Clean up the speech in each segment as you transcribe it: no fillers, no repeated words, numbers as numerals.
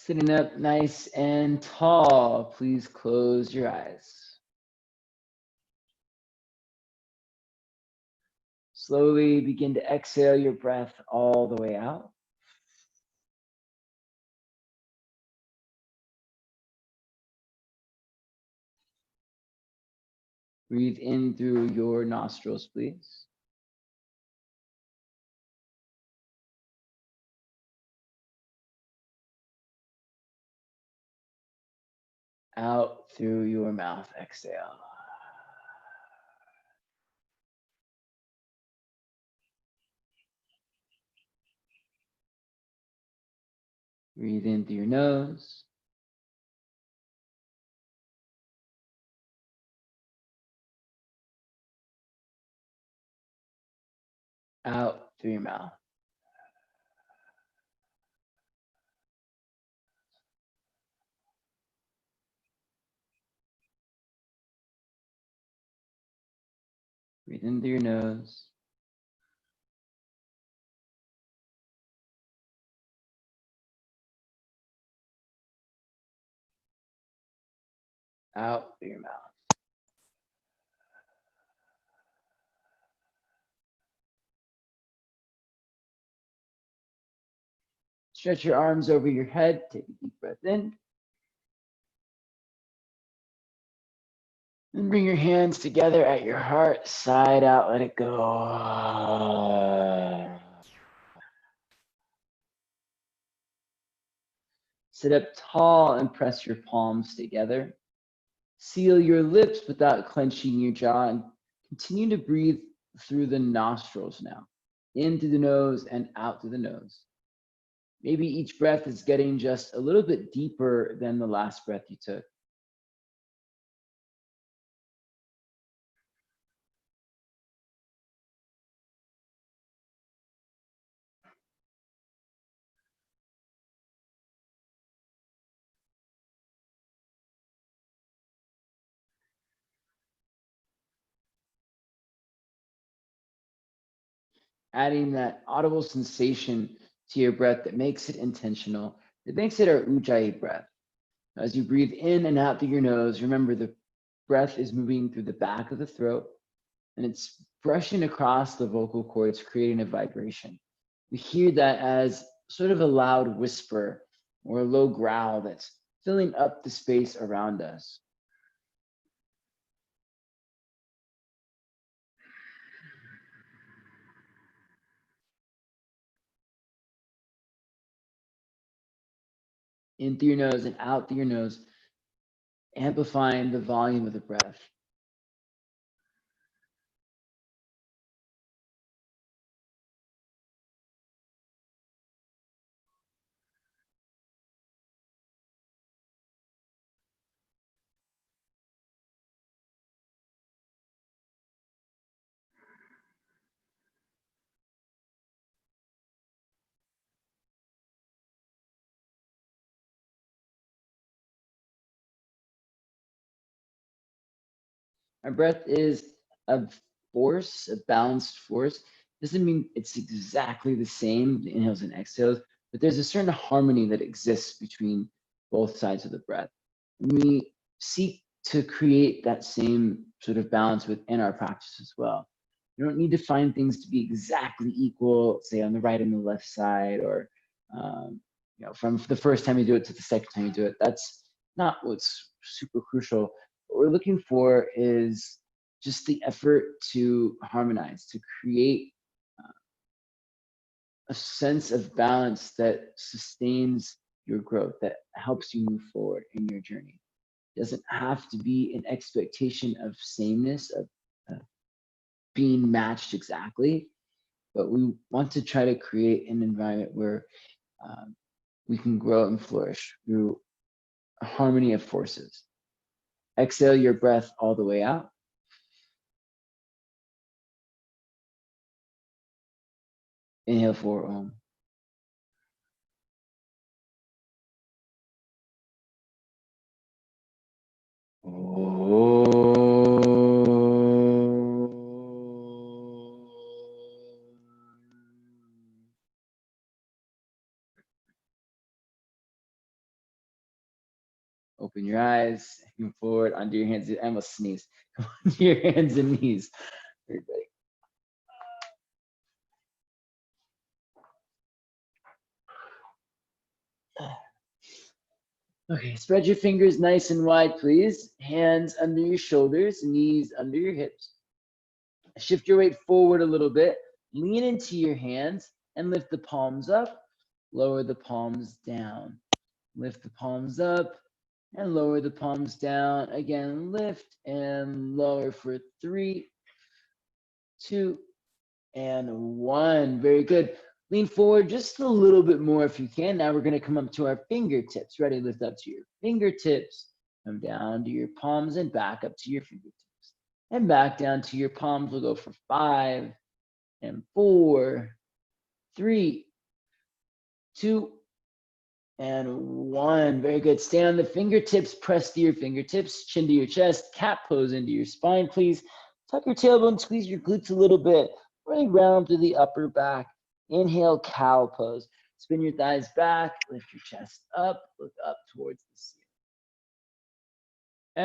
Sitting up nice and tall. Please close your eyes. Slowly begin to exhale your breath all the way out. Breathe in through your nostrils, please. Out through your mouth, exhale. Breathe in through your nose. Out through your mouth. Breathe in through your nose. Out through your mouth. Stretch your arms over your head. Take a deep breath in. And bring your hands together at your heart. Side out, let it go. Sit up tall and press your palms together. Seal your lips without clenching your jaw and continue to breathe through the nostrils now. In through the nose and out through the nose. Maybe each breath is getting just a little bit deeper than the last breath you took. Adding that audible sensation to your breath that makes it intentional, that makes it our ujjayi breath. As you breathe in and out through your nose, remember the breath is moving through the back of the throat and it's brushing across the vocal cords, creating a vibration. We hear that as sort of a loud whisper or a low growl that's filling up the space around us. In through your nose and out through your nose, amplifying the volume of the breath. Our breath is a force, a balanced force. Doesn't mean it's exactly the same, the inhales and exhales, but there's a certain harmony that exists between both sides of the breath. We seek to create that same sort of balance within our practice as well. You don't need to find things to be exactly equal, say on the right and the left side, or from the first time you do it to the second time you do it. That's not what's super crucial. What we're looking for is just the effort to harmonize, to create a sense of balance that sustains your growth, that helps you move forward in your journey. It doesn't have to be an expectation of sameness, of being matched exactly, but we want to try to create an environment where we can grow and flourish through a harmony of forces. Exhale your breath all the way out. Inhale for Om. Open your eyes, move forward, onto your hands. I almost sneeze. Come onto your hands and knees. Everybody. Okay, spread your fingers nice and wide, please. Hands under your shoulders, knees under your hips. Shift your weight forward a little bit. Lean into your hands and lift the palms up. Lower the palms down. Lift the palms up and lower the palms down. Again, lift and lower for 3, 2, and 1. Very good. Lean forward just a little bit more if you can. Now we're going to come up to our fingertips. Ready? Lift up to your fingertips. Come down to your palms and back up to your fingertips. And back down to your palms. We'll go for 5 and 4, 3, 2, and 1. Very good. Stay on the fingertips. Press to your fingertips. Chin to your chest. Cat pose into your spine, please. Tuck your tailbone. Squeeze your glutes a little bit. Running round through the upper back. Inhale, cow pose. Spin your thighs back. Lift your chest up. Look up towards the ceiling.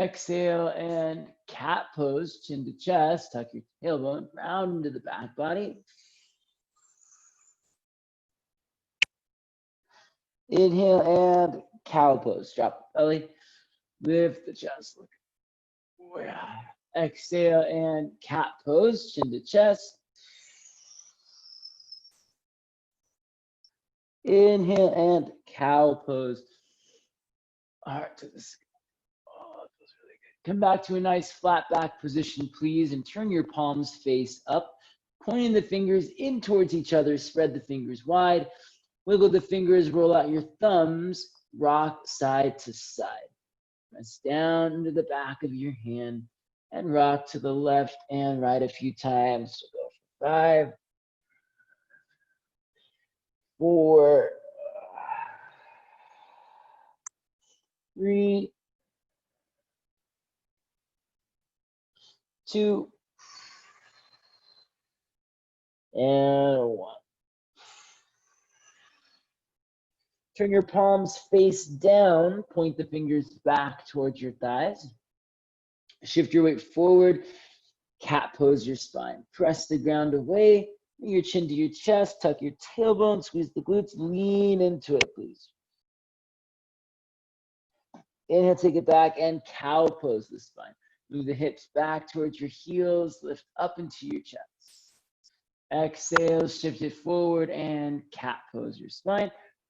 Exhale and cat pose. Chin to chest. Tuck your tailbone. Round into the back body. Inhale and cow pose. Drop the belly. Lift the chest. Look. Exhale and cat pose. Chin to chest. Inhale and cow pose. Heart to the sky. Oh, that feels really good. Come back to a nice flat back position, please, and turn your palms face up, pointing the fingers in towards each other. Spread the fingers wide. Wiggle the fingers, roll out your thumbs, rock side to side. Press down into the back of your hand and rock to the left and right a few times. So go for 5, 4, 3, 2, and 1. Turn your palms face down, point the fingers back towards your thighs. Shift your weight forward, cat pose your spine. Press the ground away, bring your chin to your chest, tuck your tailbone, squeeze the glutes, lean into it, please. Inhale, take it back, and cow pose the spine. Move the hips back towards your heels, lift up into your chest. Exhale, shift it forward, and cat pose your spine.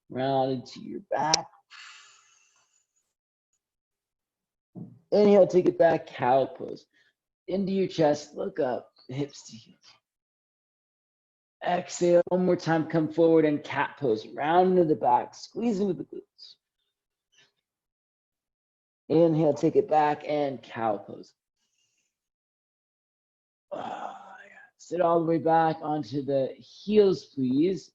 Round into your back. Inhale, take it back, cow pose. Into your chest, look up, hips to heels. Exhale, one more time, come forward and cat pose. Round into the back, squeeze into the glutes. Inhale, take it back and cow pose. Sit all the way back onto the heels, please.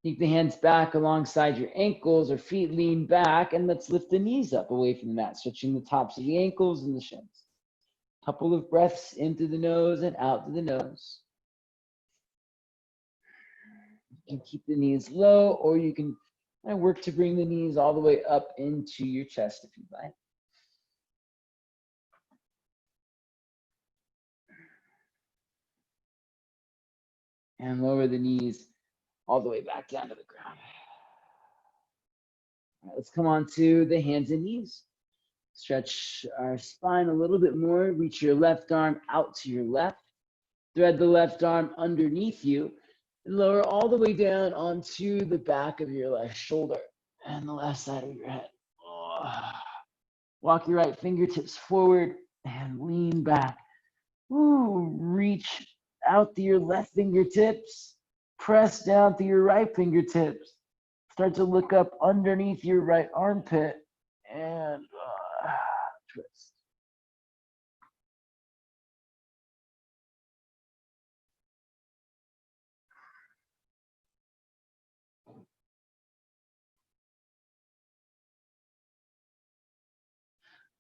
Take the hands back alongside your ankles or feet, lean back, and let's lift the knees up away from the mat, stretching the tops of the ankles and the shins. Couple of breaths in through the nose and out through the nose. You can keep the knees low, or you can work to bring the knees all the way up into your chest if you'd like. And lower the knees all the way back down to the ground. All right, let's come on to the hands and knees. Stretch our spine a little bit more. Reach your left arm out to your left. Thread the left arm underneath you. And lower all the way down onto the back of your left shoulder and the left side of your head. Walk your right fingertips forward and lean back. Reach out to your left fingertips. Press down to your right fingertips. Start to look up underneath your right armpit and twist.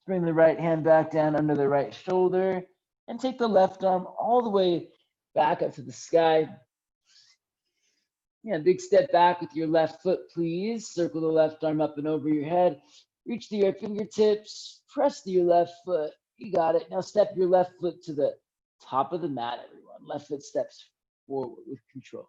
Bring the right hand back down under the right shoulder and take the left arm all the way back up to the sky. Yeah, big step back with your left foot, please. Circle the left arm up and over your head. Reach to your fingertips, press to your left foot. You got it. Now step your left foot to the top of the mat, everyone. Left foot steps forward with control.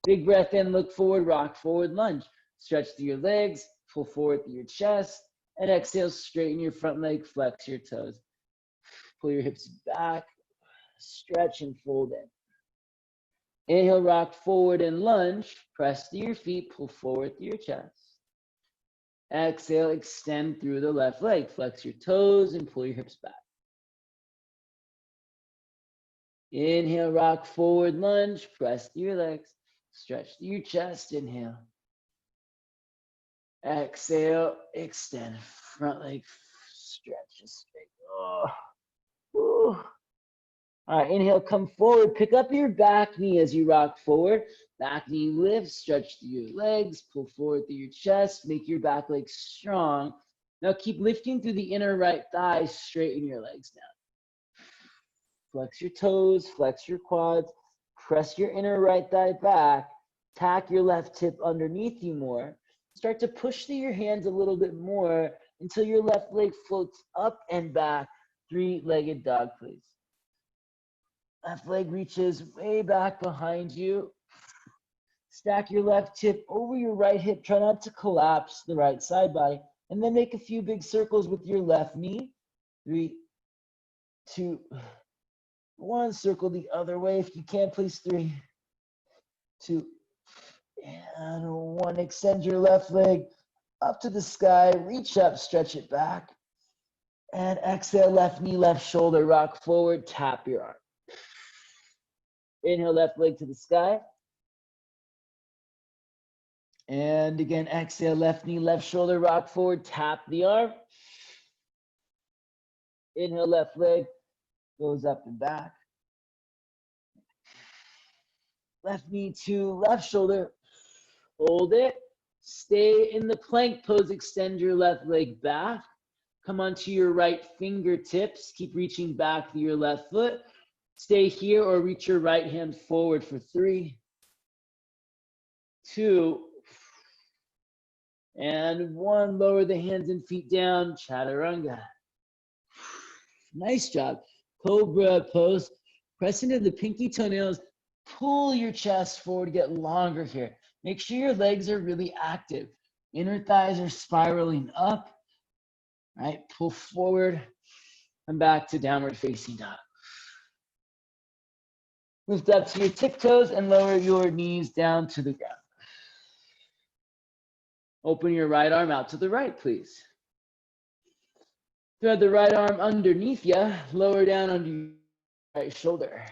Big breath in, look forward, rock forward, lunge. Stretch through your legs, pull forward through your chest, and exhale, straighten your front leg, flex your toes. Pull your hips back, stretch and fold in. Inhale, rock forward and lunge. Press to your feet, pull forward through your chest. Exhale, extend through the left leg. Flex your toes and pull your hips back. Inhale, rock forward, lunge. Press through your legs. Stretch through your chest. Inhale. Exhale, extend. Front leg, stretch straight. Oh. Ooh. All right, inhale, come forward. Pick up your back knee as you rock forward. Back knee lifts, stretch through your legs, pull forward through your chest, make your back leg strong. Now keep lifting through the inner right thigh, straighten your legs down. Flex your toes, flex your quads, press your inner right thigh back, tack your left hip underneath you more. Start to push through your hands a little bit more until your left leg floats up and back. Three-legged dog, please. Left leg reaches way back behind you. Stack your left hip over your right hip. Try not to collapse the right side body. And then make a few big circles with your left knee. 3, 2, 1. Circle the other way if you can, please. 3, 2, and 1. Extend your left leg up to the sky. Reach up, stretch it back. And exhale, left knee, left shoulder. Rock forward, tap your arm. Inhale, left leg to the sky. And again, exhale, left knee, left shoulder, rock forward, tap the arm. Inhale, left leg goes up and back. Left knee to left shoulder, hold it. Stay in the plank pose, extend your left leg back. Come onto your right fingertips, keep reaching back to your left foot. Stay here or reach your right hand forward for 3, 2, and 1. Lower the hands and feet down, chaturanga. Nice job. Cobra pose. Press into the pinky toenails. Pull your chest forward, get longer here. Make sure your legs are really active. Inner thighs are spiraling up. Right? Pull forward and back to downward facing dog. Lift up to your tiptoes and lower your knees down to the ground. Open your right arm out to the right, please. Thread the right arm underneath you, lower down under your right shoulder.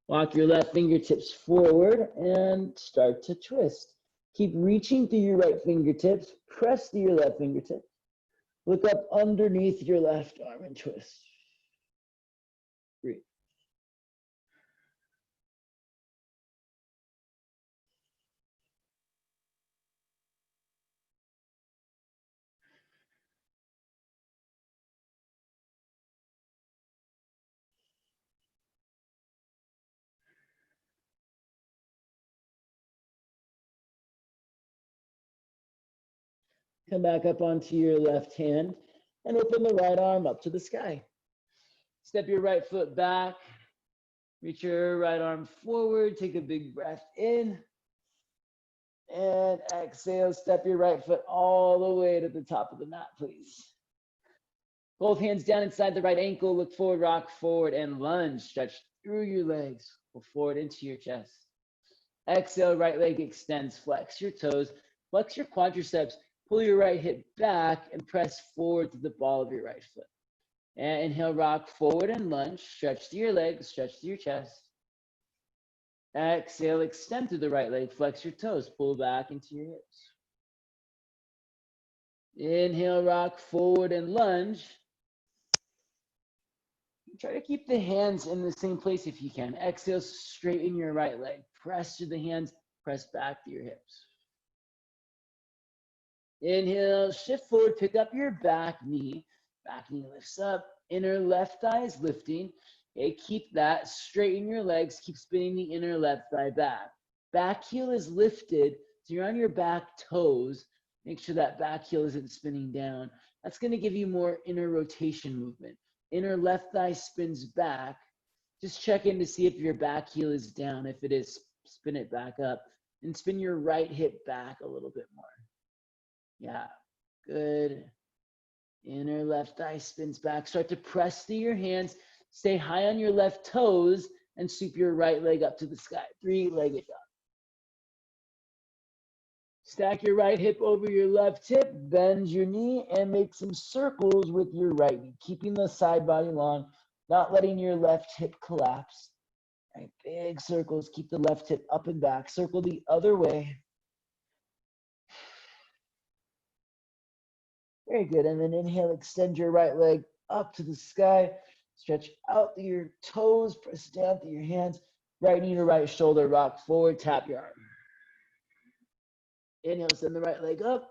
Walk your left fingertips forward and start to twist. Keep reaching through your right fingertips, press through your left fingertips. Look up underneath your left arm and twist. Breathe. Come back up onto your left hand and open the right arm up to the sky. Step your right foot back. Reach your right arm forward. Take a big breath in. And exhale. Step your right foot all the way to the top of the mat, please. Both hands down inside the right ankle. Look forward, rock forward, and lunge. Stretch through your legs. Pull forward into your chest. Exhale, right leg extends. Flex your toes. Flex your quadriceps. Pull your right hip back and press forward to the ball of your right foot. And inhale, rock forward and lunge. Stretch through your legs, stretch through your chest. Exhale, extend through the right leg. Flex your toes. Pull back into your hips. Inhale, rock forward and lunge. Try to keep the hands in the same place if you can. Exhale, straighten your right leg. Press through the hands, press back to your hips. Inhale, shift forward, pick up your back knee. Back knee lifts up, inner left thigh is lifting. Okay, keep that, straighten your legs, keep spinning the inner left thigh back. Back heel is lifted, so you're on your back toes. Make sure that back heel isn't spinning down. That's going to give you more inner rotation movement. Inner left thigh spins back. Just check in to see if your back heel is down. If it is, spin it back up. And spin your right hip back a little bit more. Yeah, good. Inner left thigh spins back. Start to press through your hands. Stay high on your left toes and sweep your right leg up to the sky. Three-legged dog. Stack your right hip over your left hip, bend your knee, and make some circles with your right knee, keeping the side body long, not letting your left hip collapse. Right, big circles, keep the left hip up and back. Circle the other way. Very good, and then inhale, extend your right leg up to the sky. Stretch out through your toes, press down through your hands. Right knee to right shoulder, rock forward, tap your arm. Inhale, send the right leg up.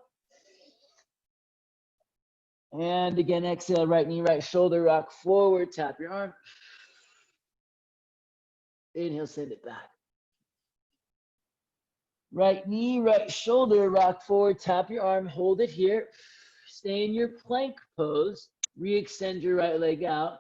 And again, exhale, right knee, right shoulder, rock forward, tap your arm. Inhale, send it back. Right knee, right shoulder, rock forward, tap your arm, hold it here. Stay in your plank pose. Re-extend your right leg out.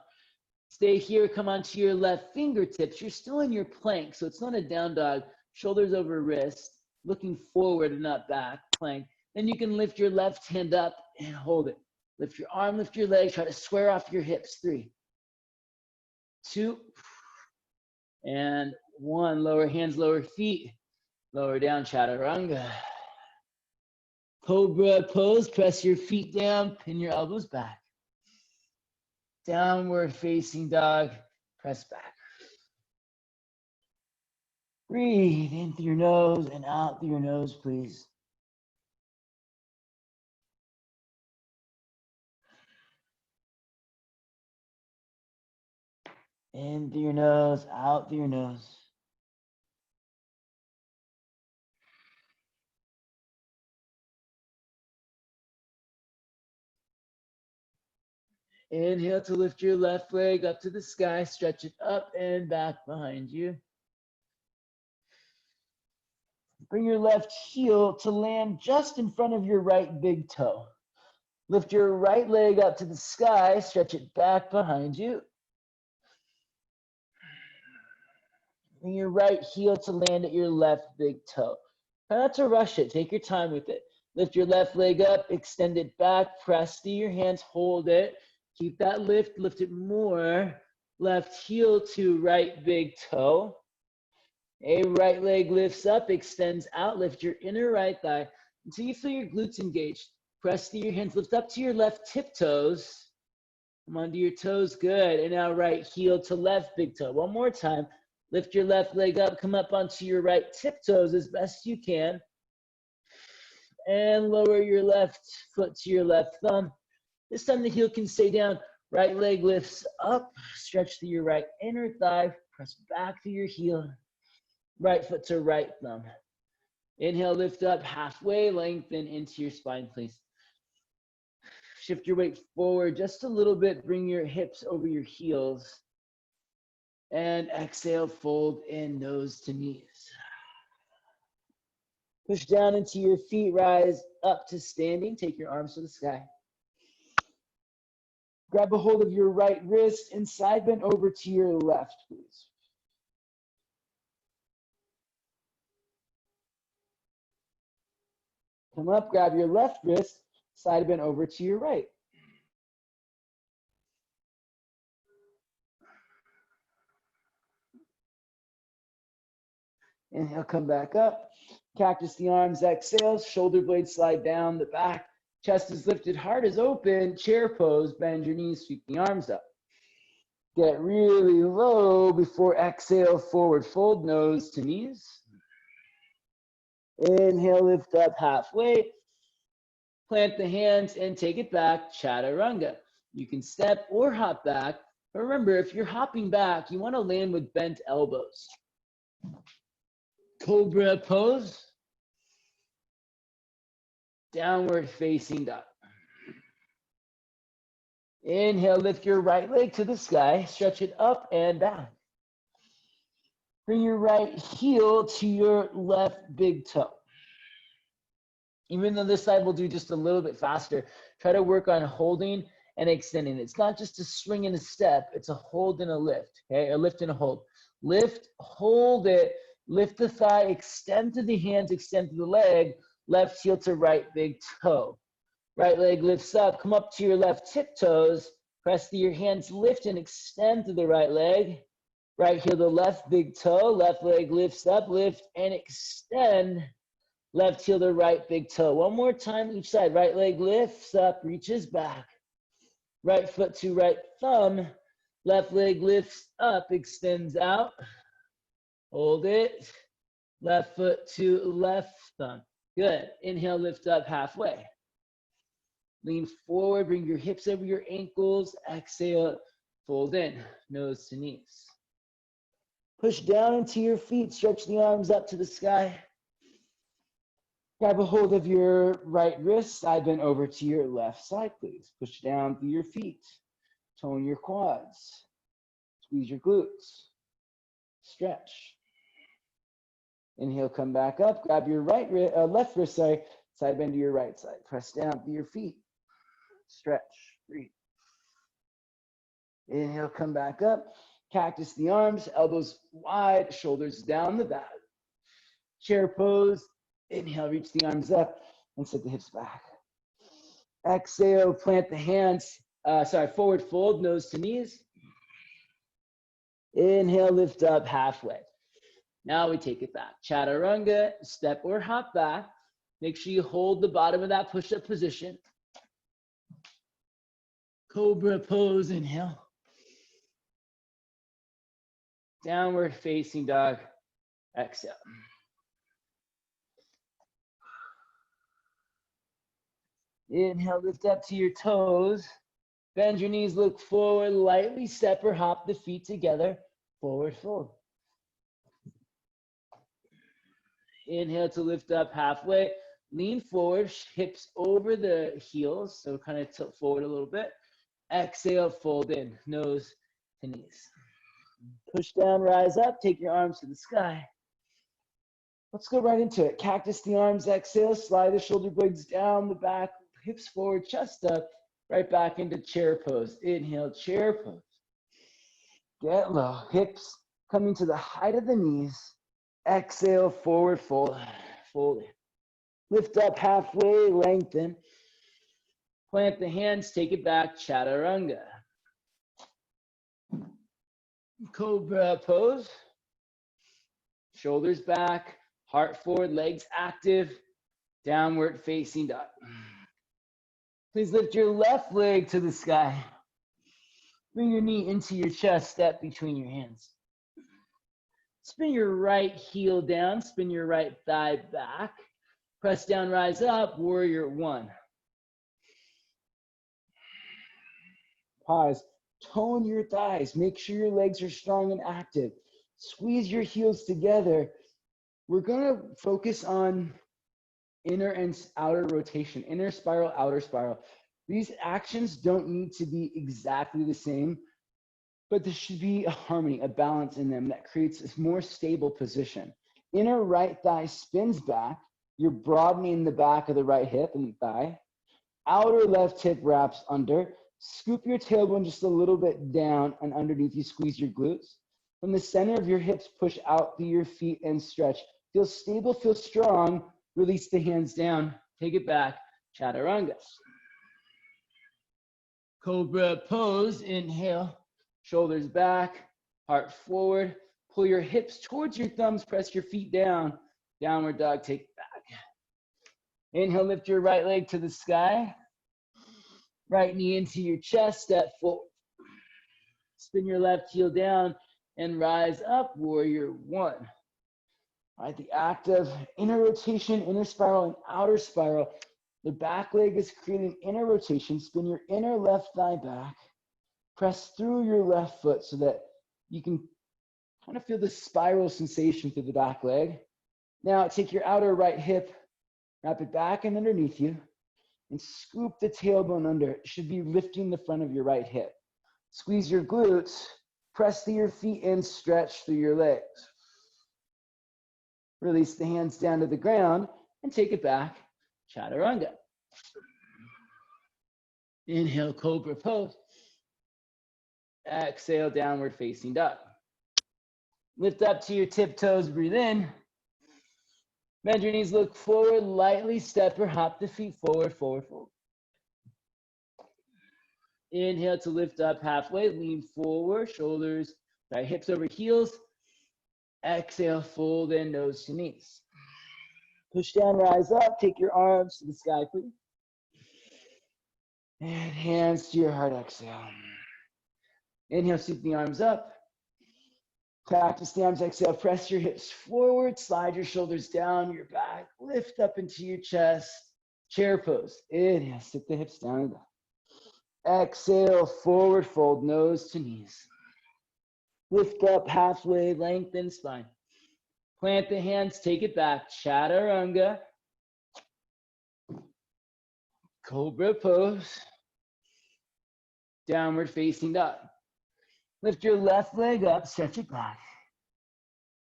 Stay here, come onto your left fingertips. You're still in your plank, so it's not a down dog. Shoulders over wrist, looking forward and not back, plank. Then you can lift your left hand up and hold it. Lift your arm, lift your leg, try to square off your hips. 3, 2, and 1. Lower hands, lower feet. Lower down, chaturanga. Cobra pose, press your feet down, pin your elbows back. Downward facing dog, press back. Breathe in through your nose and out through your nose, please. In through your nose, out through your nose. Inhale to lift your left leg up to the sky, stretch it up and back behind you. Bring your left heel to land just in front of your right big toe. Lift your right leg up to the sky, stretch it back behind you. Bring your right heel to land at your left big toe. Try not to rush it, take your time with it. Lift your left leg up, extend it back, press through your hands, hold it. Keep that lift, lift it more. Left heel to right big toe. A right leg lifts up, extends out, lift your inner right thigh until you feel your glutes engaged. Press through your hands, lift up to your left tiptoes. Come onto your toes, good. And now right heel to left big toe. One more time. Lift your left leg up, come up onto your right tiptoes as best you can. And lower your left foot to your left thumb. This time the heel can stay down. Right leg lifts up, stretch through your right inner thigh, press back through your heel. Right foot to right thumb. Inhale, lift up halfway, lengthen into your spine, please. Shift your weight forward just a little bit, bring your hips over your heels. And exhale, fold in, nose to knees. Push down into your feet, rise up to standing, take your arms to the sky. Grab a hold of your right wrist and side bend over to your left, please. Come up, grab your left wrist, side bend over to your right. Inhale, come back up. Cactus the arms, exhale, shoulder blades slide down the back. Chest is lifted, heart is open, chair pose, bend your knees, sweep the arms up. Get really low before exhale, forward fold, nose to knees. Inhale, lift up halfway. Plant the hands and take it back, chaturanga. You can step or hop back. But remember, if you're hopping back, you want to land with bent elbows. Cobra pose. Downward facing dog. Inhale, lift your right leg to the sky, stretch it up and down. Bring your right heel to your left big toe. Even though this side will do just a little bit faster, try to work on holding and extending. It's not just a swing and a step, it's a hold and a lift, okay? A lift and a hold. Lift, hold it, lift the thigh, extend to the hands, extend to the leg, left heel to right big toe. Right leg lifts up, come up to your left tiptoes, press your hands, lift and extend to the right leg. Right heel to left big toe, left leg lifts up, lift and extend. Left heel to right big toe. One more time each side. Right leg lifts up, reaches back. Right foot to right thumb. Left leg lifts up, extends out. Hold it. Left foot to left thumb. Good. Inhale, lift up halfway. Lean forward, bring your hips over your ankles. Exhale, fold in, nose to knees. Push down into your feet, stretch the arms up to the sky. Grab a hold of your right wrist, side bend over to your left side, please. Push down through your feet. Tone your quads. Squeeze your glutes. Stretch. Inhale, come back up. Grab your left wrist, side bend to your right side. Press down through your feet. Stretch. Breathe. Inhale, come back up. Cactus the arms, elbows wide, shoulders down the back. Chair pose. Inhale, reach the arms up and set the hips back. Exhale, plant the hands, forward fold, nose to knees. Inhale, lift up halfway. Now we take it back. Chaturanga, step or hop back. Make sure you hold the bottom of that push-up position. Cobra pose, inhale. Downward facing dog, exhale. Inhale, lift up to your toes. Bend your knees, look forward, lightly step or hop the feet together. Forward fold. Inhale to lift up halfway. Lean forward, hips over the heels, so kind of tilt forward a little bit. Exhale, fold in, nose to knees. Push down, rise up, take your arms to the sky. Let's go right into it. Cactus the arms, exhale, slide the shoulder blades down the back, hips forward, chest up, right back into chair pose. Inhale, chair pose. Get low, hips coming to the height of the knees. Exhale, forward fold, fold in. Lift up halfway, lengthen. Plant the hands, take it back, chaturanga. Cobra pose. Shoulders back, heart forward, legs active, downward facing dog. Please lift your left leg to the sky. Bring your knee into your chest, step between your hands. Spin your right heel down, spin your right thigh back. Press down, rise up, warrior one. Pause, tone your thighs, make sure your legs are strong and active. Squeeze your heels together. We're gonna focus on inner and outer rotation, inner spiral, outer spiral. These actions don't need to be exactly the same, but there should be a harmony, a balance in them that creates a more stable position. Inner right thigh spins back. You're broadening the back of the right hip and thigh. Outer left hip wraps under. Scoop your tailbone just a little bit down, and underneath you squeeze your glutes. From the center of your hips, push out through your feet and stretch. Feel stable, feel strong. Release the hands down. Take it back. Chaturanga. Cobra pose. Inhale. Shoulders back. Heart forward. Pull your hips towards your thumbs. Press your feet down. Downward dog. Take it back. Inhale. Lift your right leg to the sky. Right knee into your chest. Step forward. Spin your left heel down and rise up. Warrior one. All right, the act of inner rotation, inner spiral, and outer spiral. The back leg is creating inner rotation. Spin your inner left thigh back. Press through your left foot so that you can kind of feel the spiral sensation through the back leg. Now take your outer right hip, wrap it back and underneath you, and scoop the tailbone under. It should be lifting the front of your right hip. Squeeze your glutes, press through your feet and stretch through your legs. Release the hands down to the ground and take it back. chaturanga. Inhale, cobra pose. Exhale, downward facing dog. Lift up to your tiptoes, breathe in. Bend your knees, look forward, lightly step or hop the feet forward, forward, forward. Inhale to lift up halfway, lean forward, shoulders, right hips over heels. Exhale, fold in, nose to knees. Push down, rise up, take your arms to the sky, please. And hands to your heart, exhale. Inhale, sweep the arms up. Practice the arms, exhale, press your hips forward, slide your shoulders down your back, lift up into your chest, chair pose. Inhale, sit the hips down. Exhale, forward fold, nose to knees. Lift up halfway, lengthen spine. Plant the hands, take it back, chaturanga. Cobra pose. Downward facing dog. Lift your left leg up, stretch it back.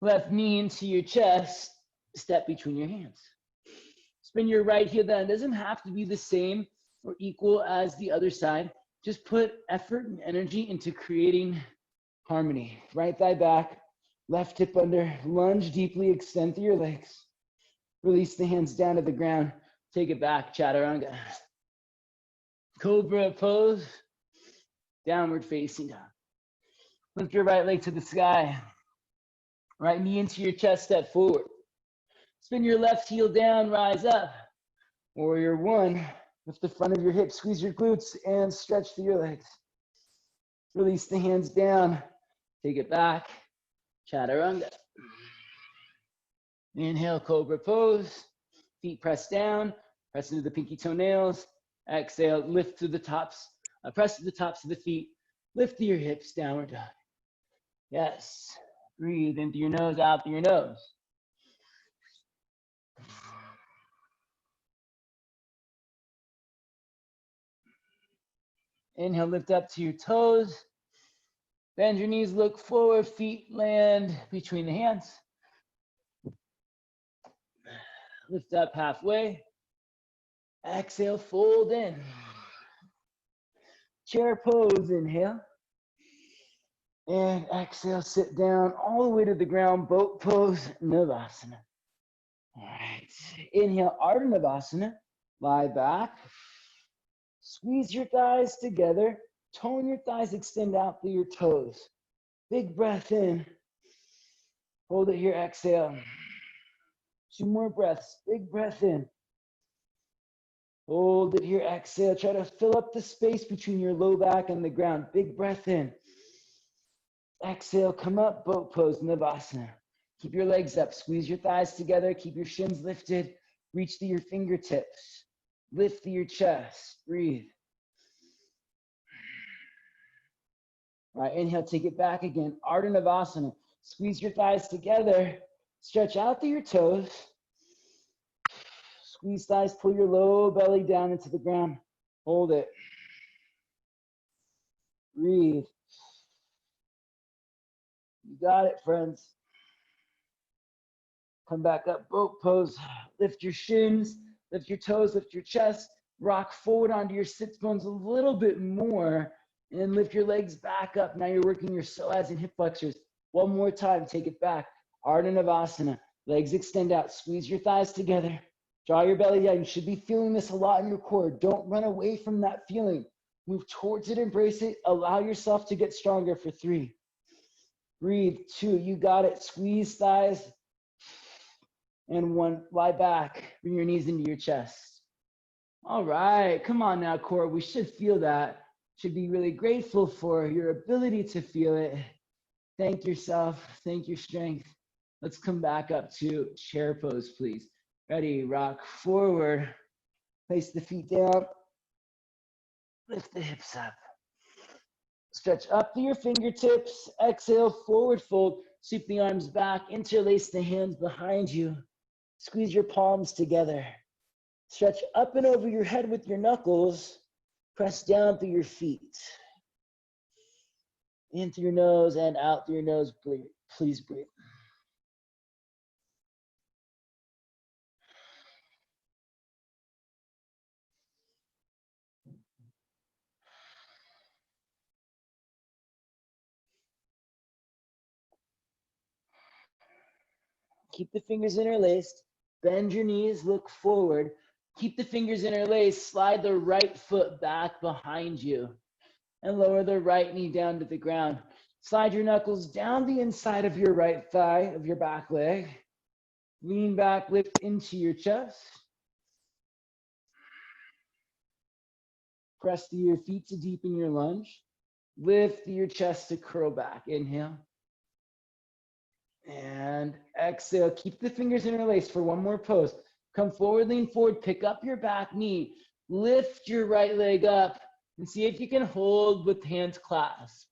Left knee into your chest, step between your hands. Spin your right heel down. It doesn't have to be the same or equal as the other side. Just put effort and energy into creating harmony. Right thigh back, left hip under, lunge deeply, extend through your legs. Release the hands down to the ground. Take it back, chaturanga. Cobra pose, downward facing dog. Lift your right leg to the sky. Right knee into your chest, step forward. Spin your left heel down, rise up. Warrior one. Lift the front of your hips, squeeze your glutes, and stretch through your legs. Release the hands down. Take it back. Chaturanga. Inhale, cobra pose. Feet press down. Press into the pinky toenails. Exhale, lift to the tops. Press to the tops of the feet. Lift your hips, downward dog. Yes. Breathe in through your nose, out through your nose. Inhale, lift up to your toes. Bend your knees, look forward, feet land between the hands. Lift up halfway. Exhale, fold in. Chair pose, inhale. And exhale, sit down all the way to the ground, boat pose, Navasana. All right, inhale, Ardha Navasana. Lie back. Squeeze your thighs together. Tone your thighs, extend out through your toes. Big breath in. Hold it here, exhale. 2 more breaths. Big breath in. Hold it here, exhale. Try to fill up the space between your low back and the ground. Big breath in. Exhale, come up, boat pose, Navasana. Keep your legs up. Squeeze your thighs together. Keep your shins lifted. Reach to your fingertips. Lift to your chest. Breathe. All right, inhale, take it back again. Ardha Navasana. Squeeze your thighs together. Stretch out through your toes. Squeeze thighs, pull your low belly down into the ground. Hold it. Breathe. You got it, friends. Come back up, boat pose. Lift your shins, lift your toes, lift your chest. Rock forward onto your sits bones a little bit more. And lift your legs back up. Now you're working your psoas and hip flexors. One more time, take it back. Ardha Navasana. Legs extend out. Squeeze your thighs together. Draw your belly down. You should be feeling this a lot in your core. Don't run away from that feeling. Move towards it, embrace it. Allow yourself to get stronger for 3. Breathe. 2, you got it. Squeeze thighs. And 1, lie back. Bring your knees into your chest. All right, come on now, core. We should feel that. Should be really grateful for your ability to feel it. Thank yourself. Thank your strength. Let's come back up to chair pose, please. Ready, rock forward. Place the feet down. Lift the hips up. Stretch up to your fingertips. Exhale, forward fold. Sweep the arms back. Interlace the hands behind you. Squeeze your palms together. Stretch up and over your head with your knuckles. Press down through your feet. In through your nose and out through your nose. Please breathe. Keep the fingers interlaced. Bend your knees, look forward. Keep the fingers interlaced. Slide the right foot back behind you and lower the right knee down to the ground. Slide your knuckles down the inside of your right thigh, of your back leg. Lean back, lift into your chest. Press through your feet to deepen your lunge. Lift your chest to curl back. Inhale. And exhale. Keep the fingers interlaced for one more pose. Come forward, lean forward, pick up your back knee. Lift your right leg up and see if you can hold with hands clasped.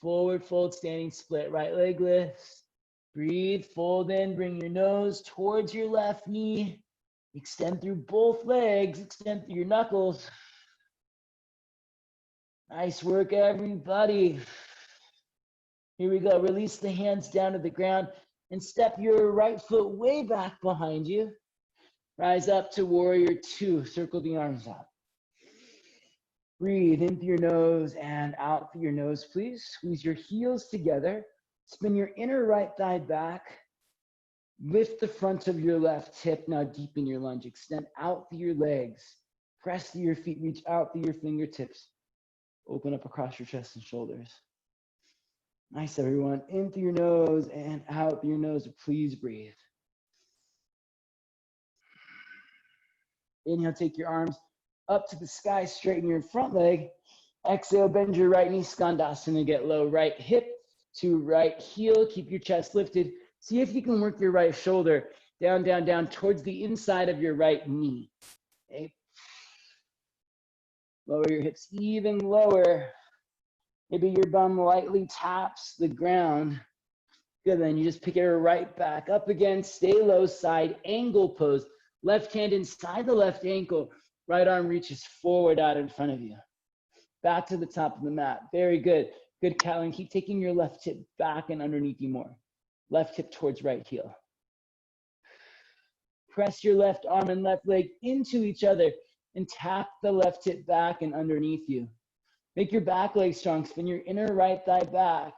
Forward fold, standing split. Right leg lifts. Breathe, fold in, bring your nose towards your left knee. Extend through both legs, extend through your knuckles. Nice work, everybody. Here we go. Release the hands down to the ground and step your right foot way back behind you. Rise up to warrior two. Circle the arms out. Breathe in through your nose and out through your nose, please. Squeeze your heels together. Spin your inner right thigh back. Lift the front of your left hip. Now deepen your lunge. Extend out through your legs. Press through your feet. Reach out through your fingertips. Open up across your chest and shoulders. Nice, everyone. In through your nose and out through your nose. Please breathe. Inhale, take your arms up to the sky. Straighten your front leg. Exhale, bend your right knee. Skandasana. Get low. Right hip to right heel. Keep your chest lifted. See if you can work your right shoulder down, down, down towards the inside of your right knee. Okay. Lower your hips even lower. Maybe your bum lightly taps the ground. Good, then you just pick it right back up again. Stay low, side angle pose. Left hand inside the left ankle. Right arm reaches forward out in front of you. Back to the top of the mat. Very good. Good, Callan. Keep taking your left hip back and underneath you more. Left hip towards right heel. Press your left arm and left leg into each other and tap the left hip back and underneath you. Make your back leg strong. Spin your inner right thigh back.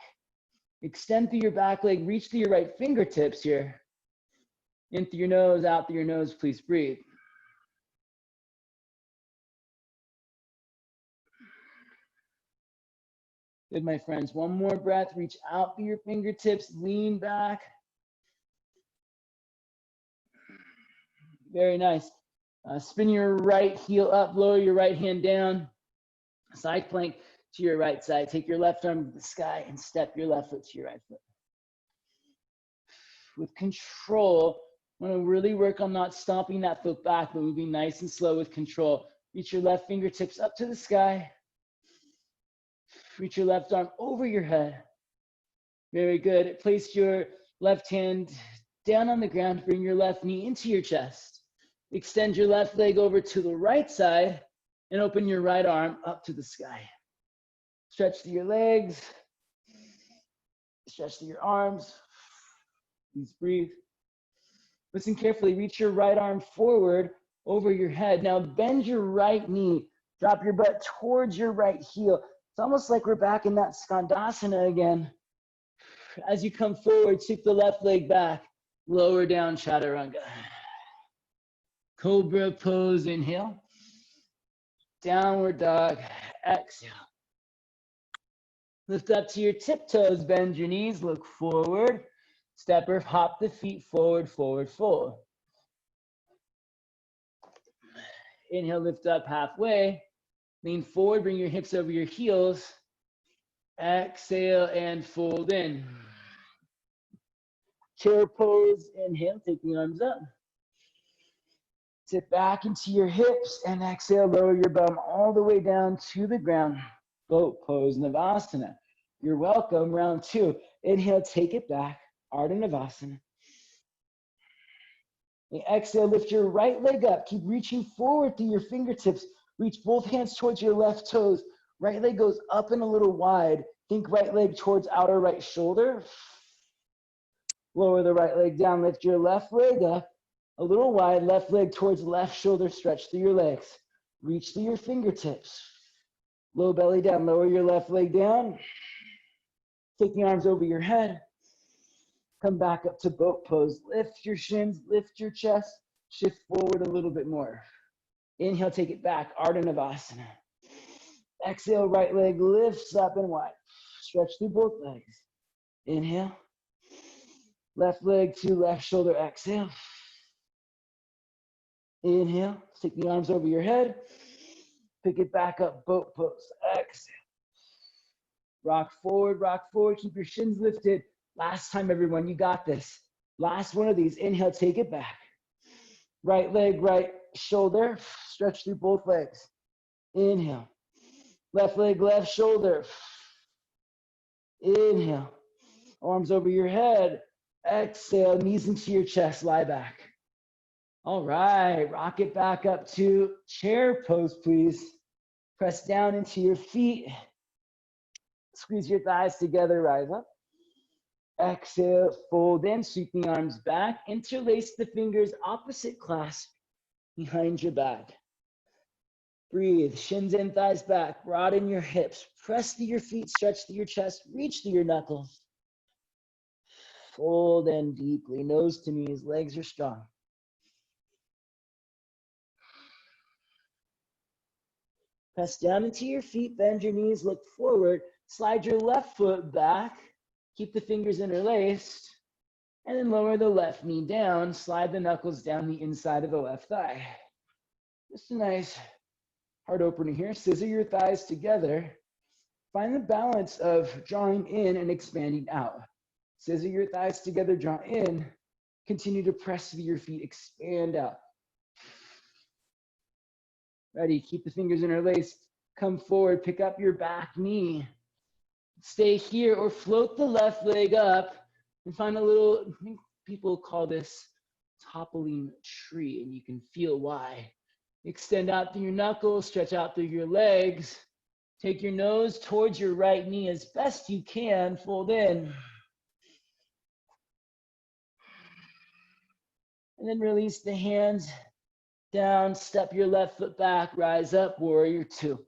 Extend through your back leg. Reach through your right fingertips here. In through your nose, out through your nose. Please breathe. Good, my friends. One more breath. Reach out through your fingertips. Lean back. Very nice. Spin your right heel up. Lower your right hand down. Side plank to your right side. Take your left arm to the sky and step your left foot to your right foot. With control, I want to really work on not stomping that foot back, but moving nice and slow with control. Reach your left fingertips up to the sky. Reach your left arm over your head. Very good. Place your left hand down on the ground. Bring your left knee into your chest. Extend your left leg over to the right side and open your right arm up to the sky. Stretch through your legs. Stretch through your arms. Please breathe. Listen carefully. Reach your right arm forward over your head. Now bend your right knee. Drop your butt towards your right heel. It's almost like we're back in that Skandasana again. As you come forward, take the left leg back. Lower down, Chaturanga. Cobra pose, inhale. Downward dog, exhale. Lift up to your tiptoes, bend your knees, look forward. Step or hop the feet forward, forward, fold. Inhale, lift up halfway. Lean forward, bring your hips over your heels. Exhale and fold in. Chair pose, inhale, take the arms up. Sit back into your hips and exhale, lower your bum all the way down to the ground. Boat pose, Navasana. You're welcome, round two. Inhale, take it back, Ardha Navasana. And exhale, lift your right leg up. Keep reaching forward through your fingertips. Reach both hands towards your left toes. Right leg goes up and a little wide. Think right leg towards outer right shoulder. Lower the right leg down. Lift your left leg up. A little wide. Left leg towards left shoulder. Stretch through your legs. Reach through your fingertips. Low belly down. Lower your left leg down. Take the arms over your head. Come back up to boat pose. Lift your shins, lift your chest, shift forward a little bit more. Inhale, take it back, Ardha Navasana. Exhale, right leg lifts up and wide. Stretch through both legs. Inhale. Left leg to left shoulder, exhale. Inhale, take the arms over your head. Pick it back up, boat pose, exhale. Rock forward, keep your shins lifted. Last time, everyone, you got this. Last one of these, inhale, take it back. Right leg, right shoulder, stretch through both legs. Inhale. Left leg, left shoulder. Inhale. Arms over your head. Exhale, knees into your chest, lie back. All right, rock it back up to chair pose, please. Press down into your feet. Squeeze your thighs together, rise up. Exhale, fold in, sweep the arms back. Interlace the fingers, opposite clasp behind your back. Breathe, shins in, thighs back, broaden your hips. Press through your feet, stretch through your chest, reach through your knuckles. Fold in deeply, nose to knees, legs are strong. Press down into your feet, bend your knees, look forward, slide your left foot back, keep the fingers interlaced, and then lower the left knee down, slide the knuckles down the inside of the left thigh. Just a nice heart opener here. Scissor your thighs together. Find the balance of drawing in and expanding out. Scissor your thighs together, draw in, continue to press through your feet, expand out. Ready, keep the fingers interlaced. Come forward, pick up your back knee. Stay here or float the left leg up and find a little, I think people call this toppling tree, and you can feel why. Extend out through your knuckles, stretch out through your legs. Take your nose towards your right knee as best you can, fold in. And then release the hands down, step your left foot back, rise up, warrior two.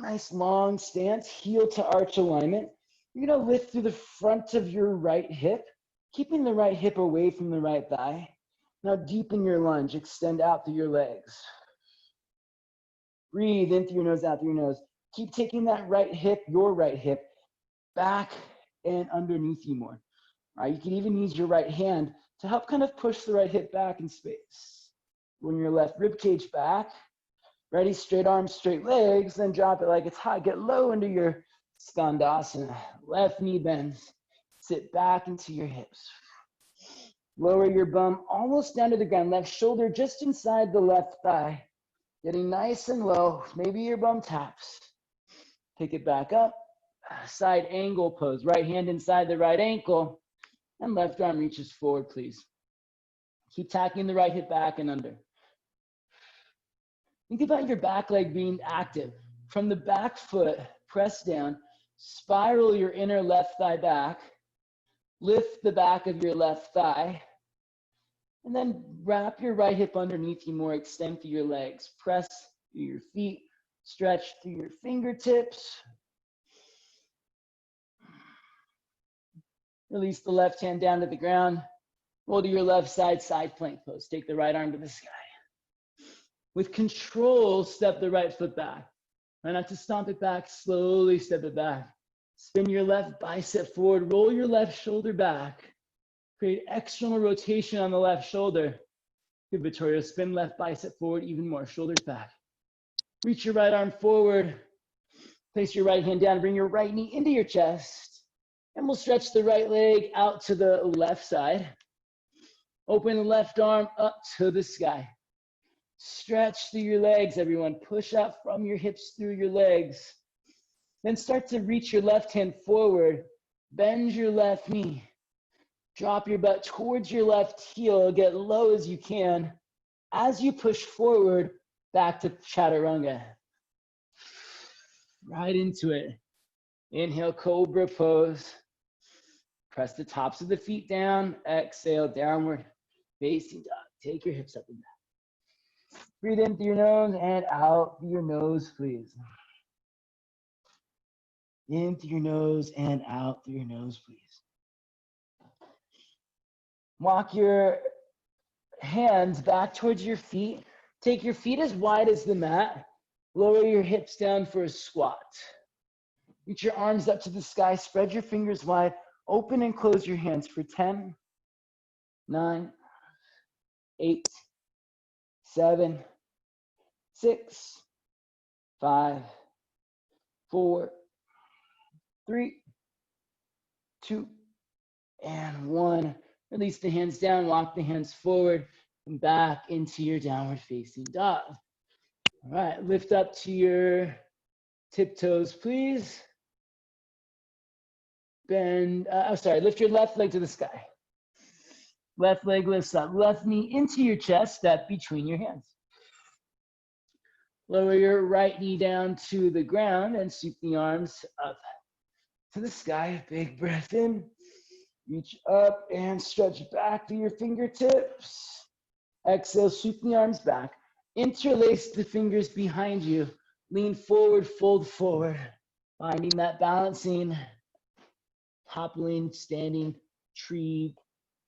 Nice long stance, heel to arch alignment. You're gonna lift through the front of your right hip, keeping the right hip away from the right thigh. Now deepen your lunge, extend out through your legs. Breathe in through your nose, out through your nose. Keep taking that right hip, your right hip, back and underneath you more. All right, you can even use your right hand to help kind of push the right hip back in space. Bring your left rib cage back. Ready, straight arms, straight legs, then drop it like it's hot. Get low into your skandasana. Left knee bends. Sit back into your hips. Lower your bum almost down to the ground. Left shoulder just inside the left thigh. Getting nice and low. Maybe your bum taps. Pick it back up. Side angle pose. Right hand inside the right ankle. And left arm reaches forward, please. Keep tacking the right hip back and under. Think about your back leg being active. From the back foot, press down, spiral your inner left thigh back, lift the back of your left thigh, and then wrap your right hip underneath you more, extend through your legs, press through your feet, stretch through your fingertips. Release the left hand down to the ground, roll to your left side, side plank pose. Take the right arm to the sky. With control, step the right foot back. Try not to stomp it back, slowly step it back. Spin your left bicep forward, roll your left shoulder back. Create external rotation on the left shoulder. Good, Vittorio, spin left bicep forward even more, shoulders back. Reach your right arm forward. Place your right hand down, bring your right knee into your chest. And we'll stretch the right leg out to the left side. Open the left arm up to the sky. Stretch through your legs, everyone. Push up from your hips through your legs. Then start to reach your left hand forward. Bend your left knee. Drop your butt towards your left heel. Get low as you can. As you push forward, back to chaturanga. Right into it. Inhale, cobra pose. Press the tops of the feet down. Exhale, downward facing dog. Take your hips up and back. Breathe in through your nose and out through your nose, please. In through your nose and out through your nose, please. Walk your hands back towards your feet. Take your feet as wide as the mat. Lower your hips down for a squat. Reach your arms up to the sky. Spread your fingers wide. Open and close your hands for 10, 9, 8, 7, 6, 5, 4, 3, 2, and 1. Release the hands down. Walk the hands forward and back into your downward facing dog. All right, lift up to your tiptoes, please. Bend, lift your left leg to the sky. Left leg lifts up, left knee into your chest, step between your hands. Lower your right knee down to the ground and sweep the arms up to the sky. Big breath in. Reach up and stretch back to your fingertips. Exhale, sweep the arms back. Interlace the fingers behind you. Lean forward, fold forward. Finding that balancing, toppling, standing, tree,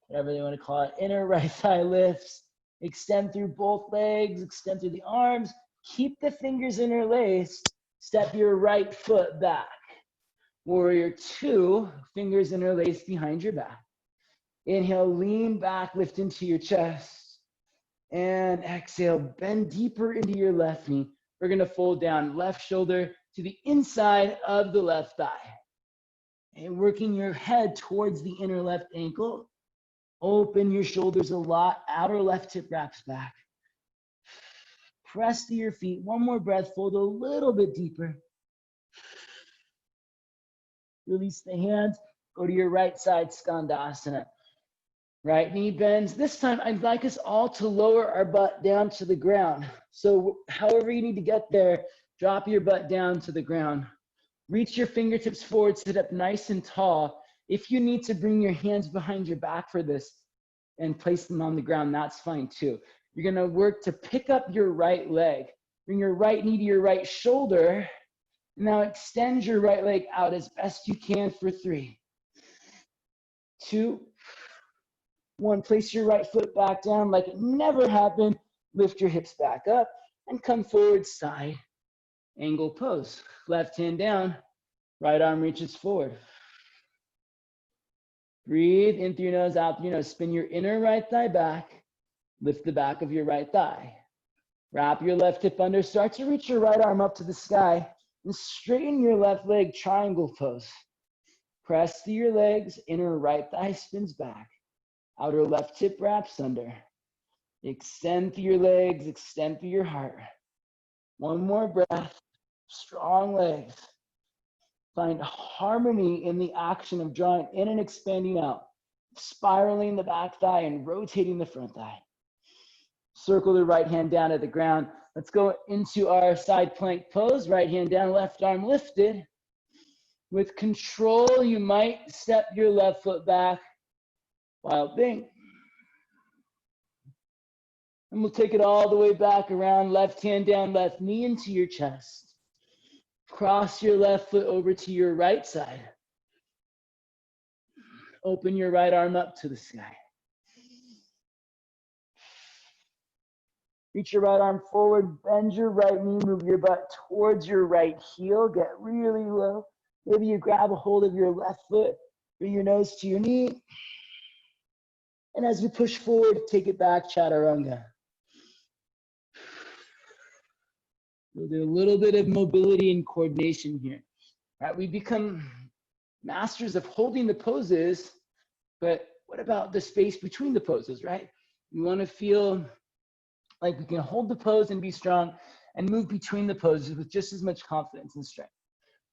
whatever they want to call it. Inner right thigh lifts. Extend through both legs, extend through the arms. Keep the fingers interlaced. Step your right foot back. Warrior 2, fingers interlaced behind your back. Inhale, lean back, lift into your chest. And exhale, bend deeper into your left knee. We're going to fold down left shoulder to the inside of the left thigh. And working your head towards the inner left ankle. Open your shoulders a lot. Outer left hip wraps back. Press to your feet. One more breath. Fold a little bit deeper. Release the hands. Go to your right side, Skandasana. Right knee bends. This time, I'd like us all to lower our butt down to the ground. So however you need to get there, drop your butt down to the ground. Reach your fingertips forward, sit up nice and tall. If you need to bring your hands behind your back for this and place them on the ground, that's fine too. You're gonna work to pick up your right leg. Bring your right knee to your right shoulder. Now extend your right leg out as best you can for 3, 2, 1. Place your right foot back down like it never happened. Lift your hips back up and come forward, side angle pose. Left hand down, right arm reaches forward. Breathe in through your nose, out through your nose. Spin your inner right thigh back. Lift the back of your right thigh. Wrap your left hip under. Start to reach your right arm up to the sky and straighten your left leg, triangle pose. Press through your legs. Inner right thigh spins back. Outer left hip wraps under. Extend through your legs, extend through your heart. One more breath. Strong legs. Find harmony in the action of drawing in and expanding out, spiraling the back thigh and rotating the front thigh. Circle the right hand down to the ground. Let's go into our side plank pose. Right hand down, left arm lifted. With control, you might step your left foot back. Wild thing. And we'll take it all the way back around. Left hand down, left knee into your chest. Cross your left foot over to your right side. Open your right arm up to the sky. Reach your right arm forward, bend your right knee, move your butt towards your right heel, get really low. Maybe you grab a hold of your left foot, bring your nose to your knee. And as we push forward, take it back, chaturanga. We'll do a little bit of mobility and coordination here. Right? We become masters of holding the poses, but what about the space between the poses, right? We want to feel like we can hold the pose and be strong and move between the poses with just as much confidence and strength.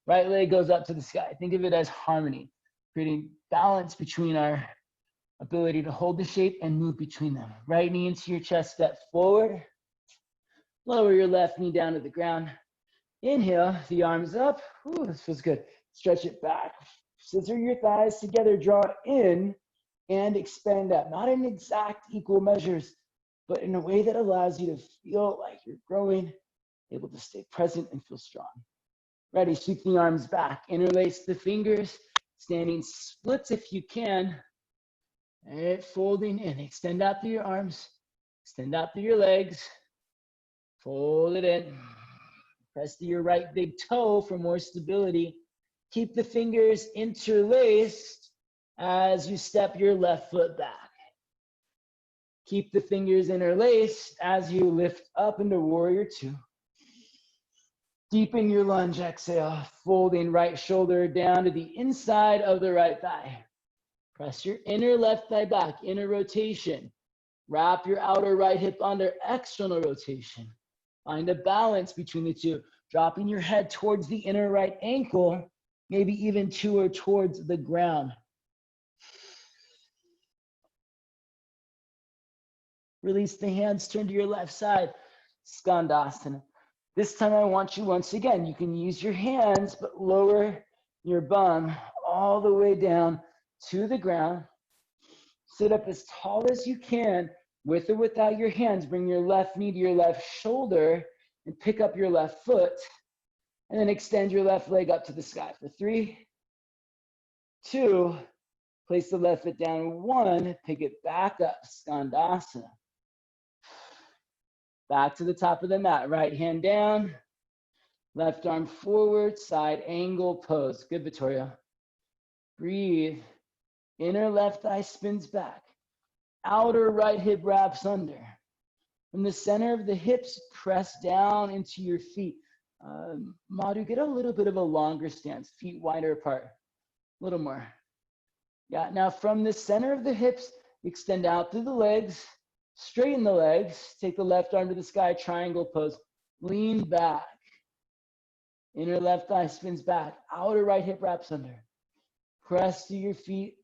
Right leg goes up to the sky. Think of it as harmony, creating balance between our ability to hold the shape and move between them. Right knee into your chest, step forward. Lower your left knee down to the ground. Inhale, the arms up. Ooh, this feels good. Stretch it back. Scissor your thighs together, draw in and expand out. Not in exact equal measures, but in a way that allows you to feel like you're growing, able to stay present and feel strong. Ready, sweep the arms back. Interlace the fingers. Standing splits if you can. All right, folding in. Extend out through your arms. Extend out through your legs. Fold it in. Press to your right big toe for more stability. Keep the fingers interlaced as you step your left foot back. Keep the fingers interlaced as you lift up into warrior two. Deepen your lunge, exhale, folding right shoulder down to the inside of the right thigh. Press your inner left thigh back, inner rotation. Wrap your outer right hip under external rotation. Find a balance between the two, dropping your head towards the inner right ankle, maybe even towards the ground. Release the hands, turn to your left side, Skandasana. This time I want you, once again, you can use your hands, but lower your bum all the way down to the ground. Sit up as tall as you can, with or without your hands. Bring your left knee to your left shoulder and pick up your left foot. And then extend your left leg up to the sky for 3, 2, place the left foot down, 1, pick it back up, Skandasana. Back to the top of the mat, right hand down, left arm forward, side angle pose. Good, Vittoria. Breathe. Inner left thigh spins back. Outer right hip wraps under. From the center of the hips, press down into your feet. Madhu, get a little bit of a longer stance, feet wider apart. A little more. Yeah, now from the center of the hips, extend out through the legs, straighten the legs, take the left arm to the sky, triangle pose, lean back. Inner left thigh spins back, outer right hip wraps under. Press to your feet,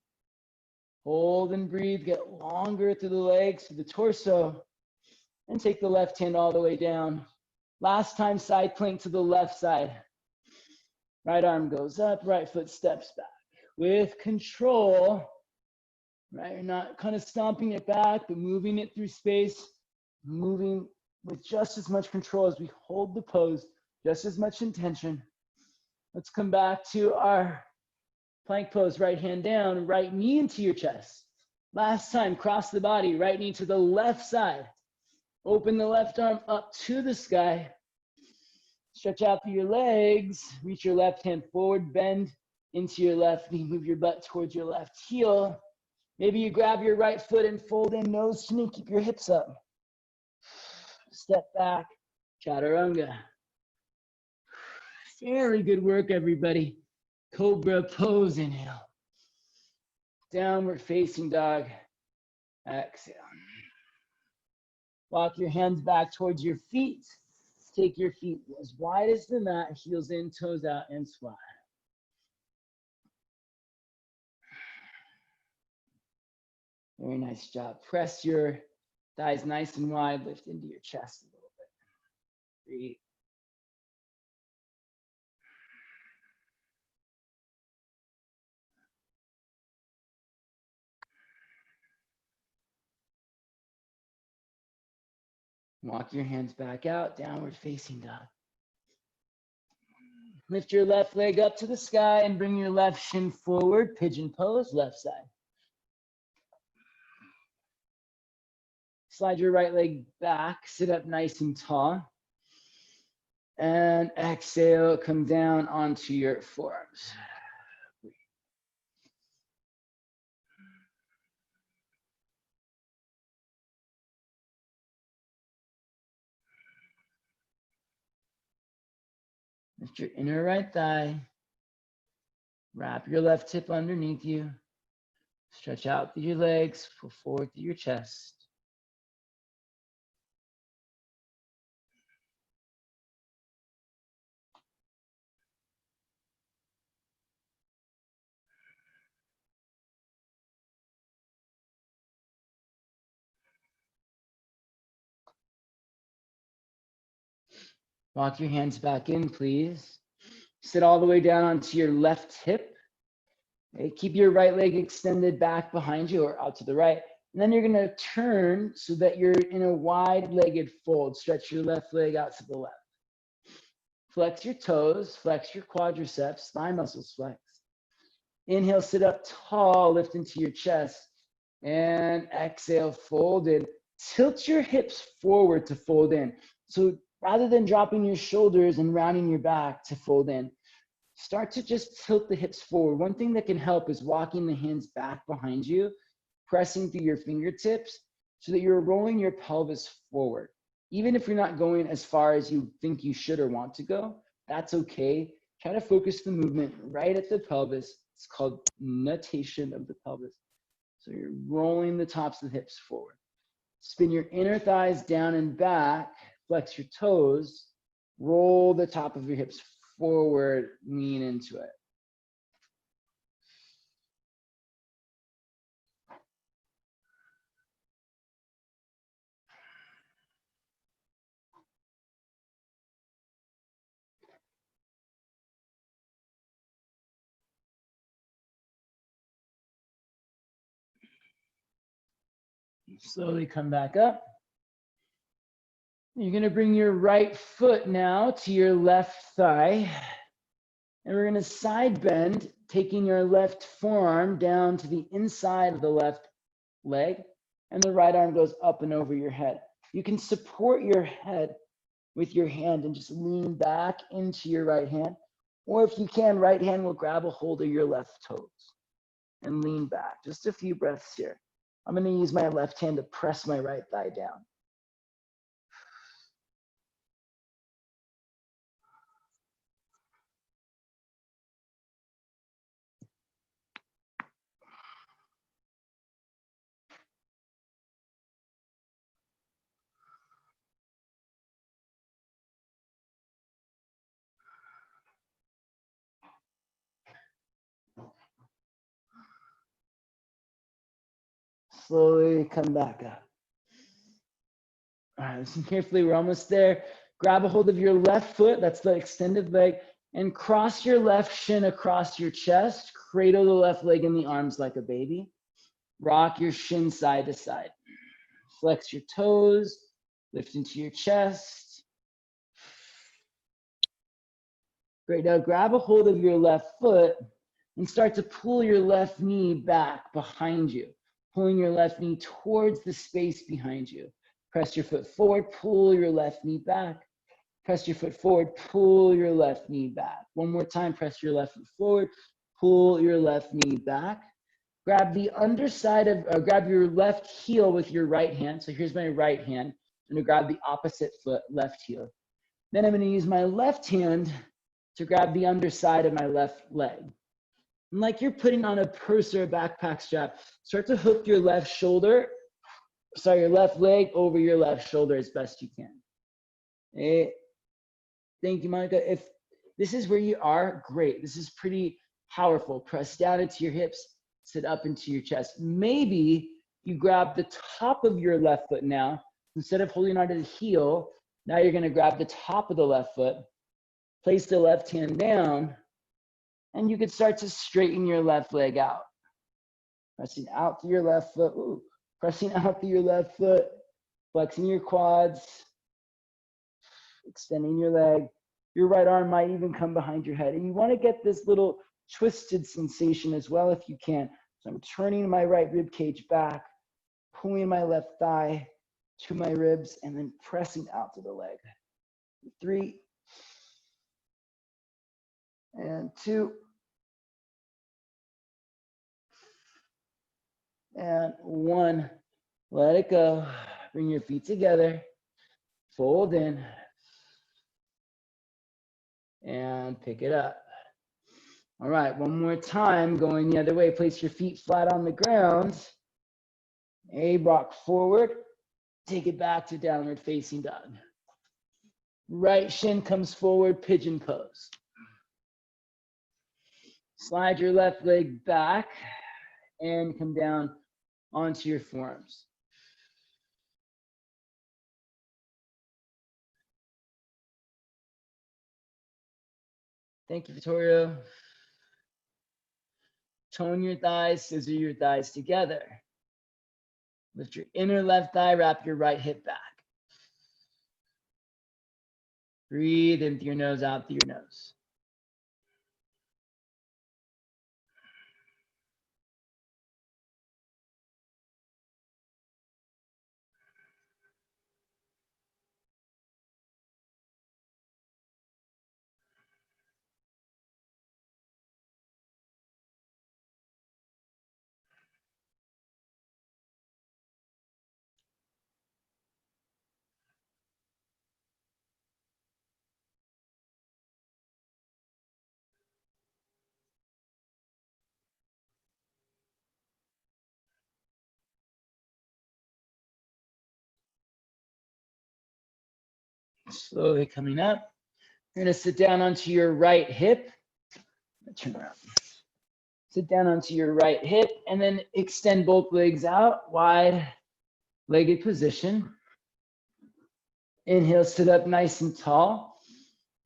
hold and breathe, get longer through the legs, through the torso, and take the left hand all the way down. Last time, side plank to the left side. Right arm goes up, right foot steps back. With control, right? You're not kind of stomping it back, but moving it through space, moving with just as much control as we hold the pose, just as much intention. Let's come back to our plank pose, right hand down, right knee into your chest. Last time, cross the body, right knee to the left side. Open the left arm up to the sky. Stretch out through your legs, reach your left hand forward, bend into your left knee, move your butt towards your left heel. Maybe you grab your right foot and fold in, nose to knee, keep your hips up. Step back, chaturanga. Very good work, everybody. Cobra pose, inhale. Downward facing dog, exhale. Walk your hands back towards your feet. Take your feet as wide as the mat, heels in, toes out, and squat. Very nice job. Press your thighs nice and wide, lift into your chest a little bit. Breathe. Walk your hands back out, downward facing dog. Lift your left leg up to the sky and bring your left shin forward, pigeon pose, left side. Slide your right leg back, sit up nice and tall. And exhale, come down onto your forearms. Lift your inner right thigh. Wrap your left hip underneath you. Stretch out through your legs, pull forward through your chest. Walk your hands back in, please. Sit all the way down onto your left hip. Okay, keep your right leg extended back behind you or out to the right. And then you're going to turn so that you're in a wide-legged fold. Stretch your left leg out to the left. Flex your toes, flex your quadriceps, thigh muscles flex. Inhale, sit up tall, lift into your chest. And exhale, fold in. Tilt your hips forward to fold in. So rather than dropping your shoulders and rounding your back to fold in, start to just tilt the hips forward. One thing that can help is walking the hands back behind you, pressing through your fingertips so that you're rolling your pelvis forward. Even if you're not going as far as you think you should or want to go, that's okay. Try to focus the movement right at the pelvis. It's called nutation of the pelvis. So you're rolling the tops of the hips forward. Spin your inner thighs down and back, flex your toes, roll the top of your hips forward, lean into it. Slowly come back up. You're gonna bring your right foot now to your left thigh. And we're gonna side bend, taking your left forearm down to the inside of the left leg, and the right arm goes up and over your head. You can support your head with your hand and just lean back into your right hand. Or if you can, right hand will grab a hold of your left toes and lean back. Just a few breaths here. I'm gonna use my left hand to press my right thigh down. Slowly come back up. All right, listen carefully, we're almost there. Grab a hold of your left foot, that's the extended leg, and cross your left shin across your chest. Cradle the left leg in the arms like a baby. Rock your shin side to side. Flex your toes, lift into your chest. Great, now grab a hold of your left foot and start to pull your left knee back behind you, pulling your left knee towards the space behind you. Press your foot forward, pull your left knee back. Press your foot forward, pull your left knee back. One more time, press your left foot forward, pull your left knee back. Grab the underside of, grab your left heel with your right hand. So here's my right hand. I'm gonna grab the opposite foot, left heel. Then I'm gonna use my left hand to grab the underside of my left leg. And like you're putting on a purse or a backpack strap, start to hook your left shoulder, your left leg over your left shoulder as best you can. Okay. Thank you, Monica. If this is where you are, great. This is pretty powerful. Press down into your hips, sit up into your chest. Maybe you grab the top of your left foot now. Instead of holding onto the heel, now you're gonna grab the top of the left foot, place the left hand down, and you could start to straighten your left leg out. Pressing out through your left foot, ooh, pressing out through your left foot, flexing your quads, extending your leg. Your right arm might even come behind your head. And you want to get this little twisted sensation as well if you can. So I'm turning my right rib cage back, pulling my left thigh to my ribs, and then pressing out to the leg. 3 and 2 and 1. Let it go. Bring your feet together. Fold in. And pick it up. All right, one more time, going the other way. Place your feet flat on the ground. Rock forward. Take it back to downward facing dog. Right shin comes forward, pigeon pose. Slide your left leg back and come down onto your forearms. Thank you, Vittorio. Tone your thighs, scissor your thighs together. Lift your inner left thigh, wrap your right hip back. Breathe in through your nose, out through your nose. Slowly coming up. You're gonna sit down onto your right hip. Turn around. Sit down onto your right hip and then extend both legs out, wide legged position. Inhale, sit up nice and tall.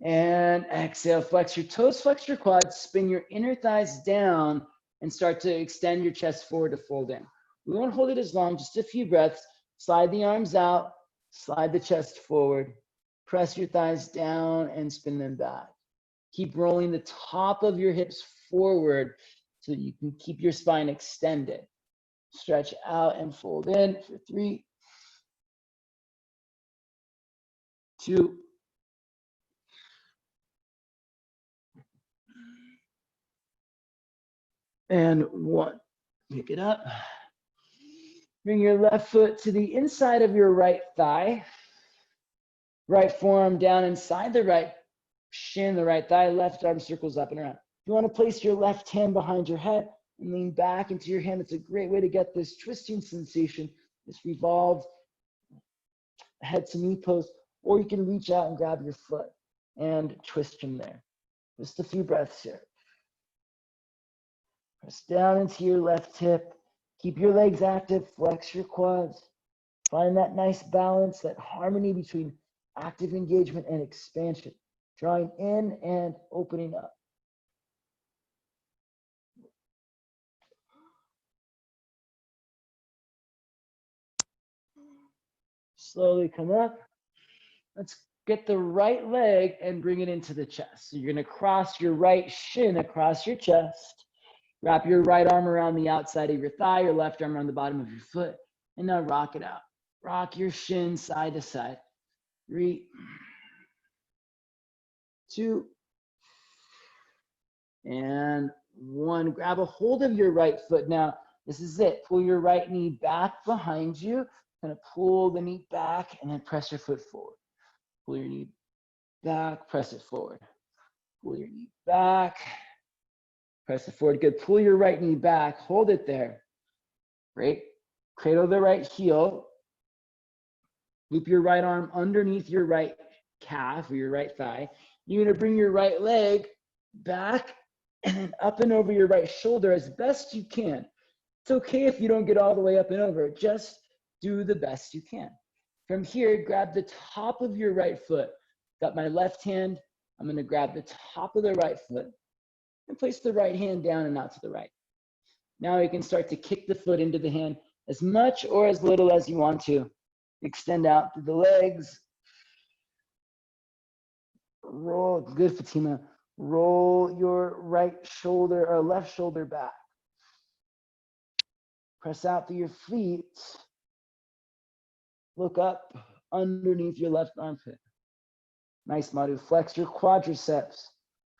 And exhale, flex your toes, flex your quads, spin your inner thighs down and start to extend your chest forward to fold in. We won't hold it as long, just a few breaths. Slide the arms out, slide the chest forward. Press your thighs down and spin them back. Keep rolling the top of your hips forward so that you can keep your spine extended. Stretch out and fold in for 3, 2, and 1. Pick it up. Bring your left foot to the inside of your right thigh. Right forearm down inside the right shin, the right thigh. Left arm circles up and around. If you want to place your left hand behind your head and lean back into your hand, it's a great way to get this twisting sensation, this revolved head to knee pose, or you can reach out and grab your foot and twist from there. Just a few breaths here. Press down into your left hip. Keep your legs active, flex your quads. Find that nice balance, that harmony between active engagement and expansion, drawing in and opening up. Slowly come up. Let's get the right leg and bring it into the chest. So you're going to cross your right shin across your chest. Wrap your right arm around the outside of your thigh, your left arm around the bottom of your foot, and now rock it out. Rock your shin side to side. 3, 2, and 1. Grab a hold of your right foot. Now, this is it. Pull your right knee back behind you. Kind of pull the knee back and then press your foot forward. Pull your knee back, press it forward. Pull your knee back, press it forward. Good. Pull your right knee back. Hold it there. Great. Cradle the right heel. Loop your right arm underneath your right calf or your right thigh. You're going to bring your right leg back and then up and over your right shoulder as best you can. It's okay if you don't get all the way up and over. Just do the best you can. From here, grab the top of your right foot. Got my left hand. I'm going to grab the top of the right foot and place the right hand down and out to the right. Now you can start to kick the foot into the hand as much or as little as you want to. Extend out through the legs. Roll, good Fatima. Roll your right shoulder or left shoulder back. Press out through your feet. Look up underneath your left armpit. Nice, Madhu. Flex your quadriceps.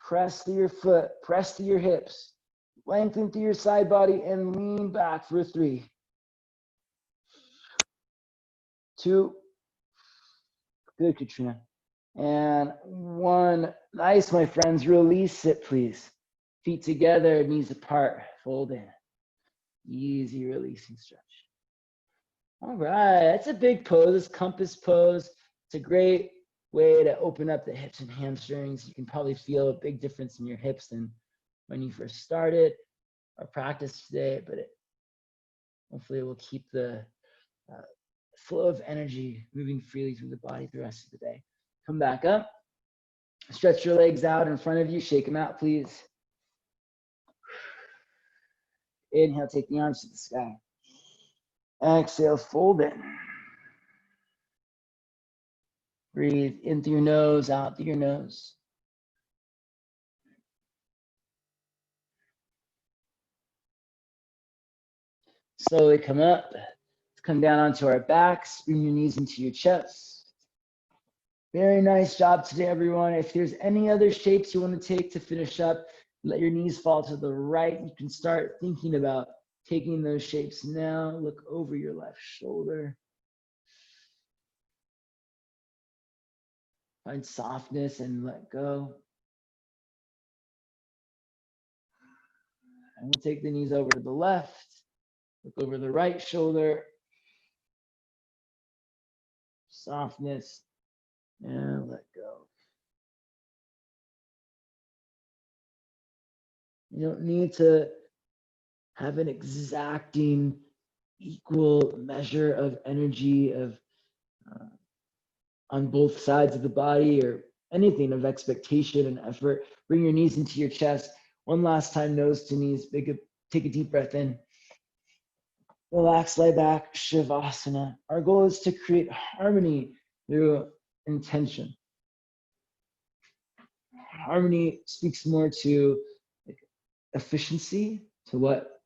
Press through your foot. Press through your hips. Lengthen through your side body and lean back for 3, 2. Good, Katrina. And 1. Nice, my friends. Release it, please. Feet together, knees apart. Fold in. Easy releasing stretch. All right, that's a big pose. This compass pose. It's a great way to open up the hips and hamstrings. You can probably feel a big difference in your hips than when you first started our practice today, but hopefully it will keep the flow of energy moving freely through the body the rest of the day. Come back up. Stretch your legs out in front of you. Shake them out, please. Inhale, take the arms to the sky. Exhale, fold in. Breathe in through your nose, out through your nose. Slowly come up. Come down onto our backs. Bring your knees into your chest. Very nice job today, everyone. If there's any other shapes you want to take to finish up, let your knees fall to the right. You can start thinking about taking those shapes now. Look over your left shoulder. Find softness and let go. And we'll take the knees over to the left. Look over the right shoulder. Softness. And let go. You don't need to have an exacting equal measure of energy uh, on both sides of the body or anything of expectation and effort. Bring your knees into your chest. One last time, nose to knees. Take a deep breath in. Relax, lay back, Shavasana. Our goal is to create harmony through intention. Harmony speaks more to efficiency, to what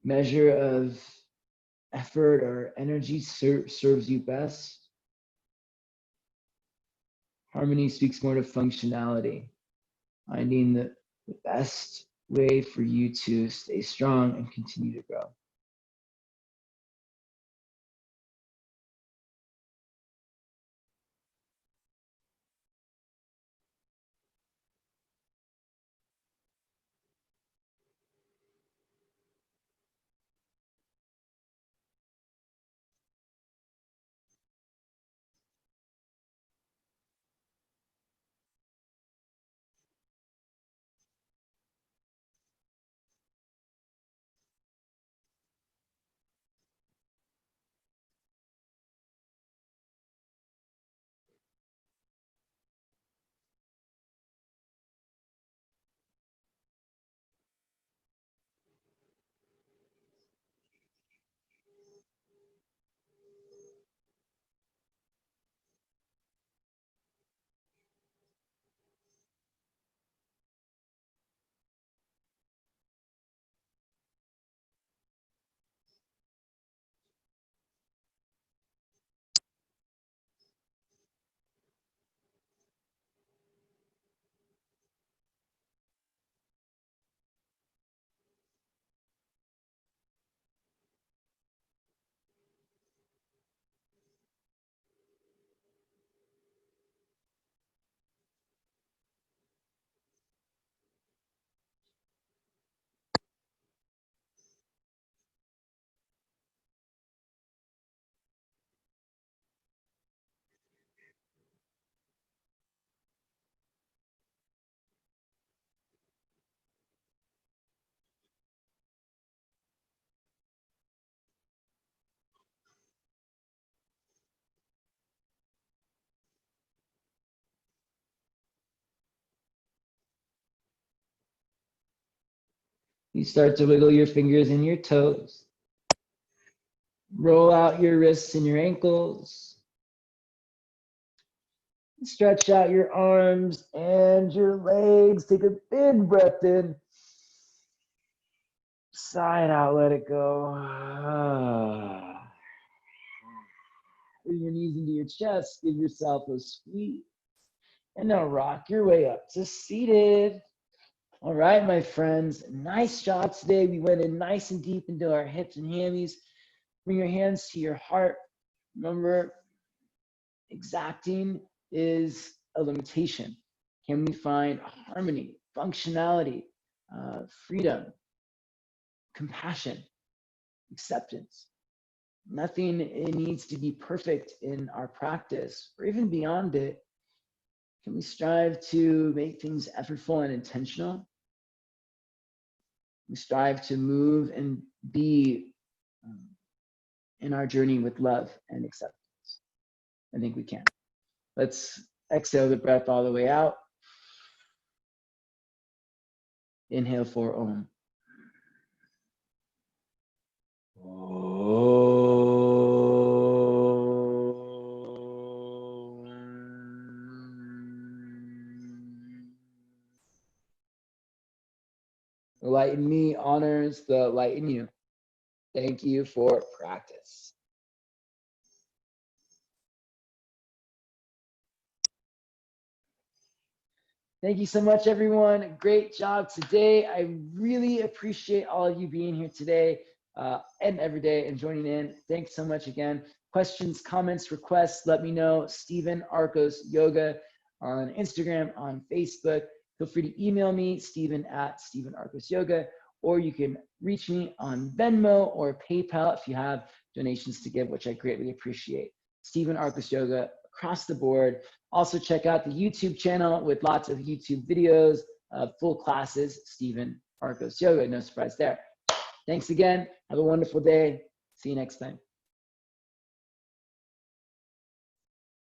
measure of effort or energy serves you best. Harmony speaks more to functionality, finding the best way for you to stay strong and continue to grow. You start to wiggle your fingers and your toes. Roll out your wrists and your ankles. Stretch out your arms and your legs. Take a big breath in. Sigh it out, let it go. Bring your knees into your chest. Give yourself a squeeze. And now rock your way up to seated. All right, my friends, nice job today. We went in nice and deep into our hips and hammies. Bring your hands to your heart. Remember, exacting is a limitation. Can we find harmony, functionality, freedom, compassion, acceptance? Nothing needs to be perfect in our practice or even beyond it. Can we strive to make things effortful and intentional? We strive to move and be in our journey with love and acceptance. I think we can. Let's exhale the breath all the way out. Inhale for Om. The light in me honors the light in you. Thank you for practice. Thank you so much, everyone. Great job today. I really appreciate all of you being here today and every day and joining in. Thanks so much again. Questions, comments, requests, let me know. Stephen Arcos Yoga on Instagram, on Facebook. Feel free to email me, Stephen @Stephen Yoga, or you can reach me on Venmo or PayPal if you have donations to give, which I greatly appreciate. Stephen Arcos Yoga across the board. Also check out the YouTube channel with lots of YouTube videos, full classes, Stephen Marcos Yoga, no surprise there. Thanks again. Have a wonderful day. See you next time.